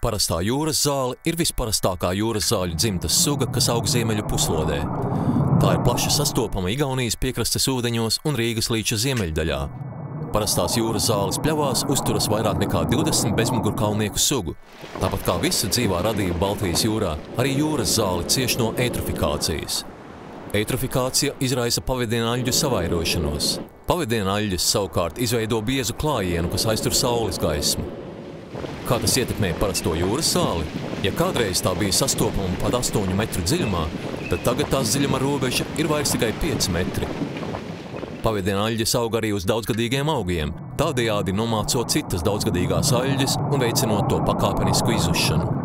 Parastā jūras zāle ir visparastākā jūras zāļu dzimtas suga, kas aug ziemeļu puslodē. Tā ir plaši sastopama Igaunijas piekrastes ūdeņos un Rīgas līča ziemeļdaļā. Parastās jūras zāles pļavās uzturas vairāk nekā 20 bezmugurkaulnieku sugu. Tāpat kā visa dzīvā radība Baltijas jūrā, arī jūras zāle cieš no eitrofikācijas. Eitrofikācija izraisa pavadienaļģu savairošanos. Pavadienaļģes savukārt izveido biezu klājienu, kas aiztur saules gaismu. Kā tas ietekmē parasto jūras zāli? Ja kādreiz tā bija sastopama pat 8 metru dziļumā, tad tagad tās dziļuma robeža ir vairs tikai 5 metri. Pavadienaļģes aug arī uz daudzgadīgiem augiem, tādējādi nomācot citas daudzgadīgās aļģes un veicinot to pakāpenisku izušanu.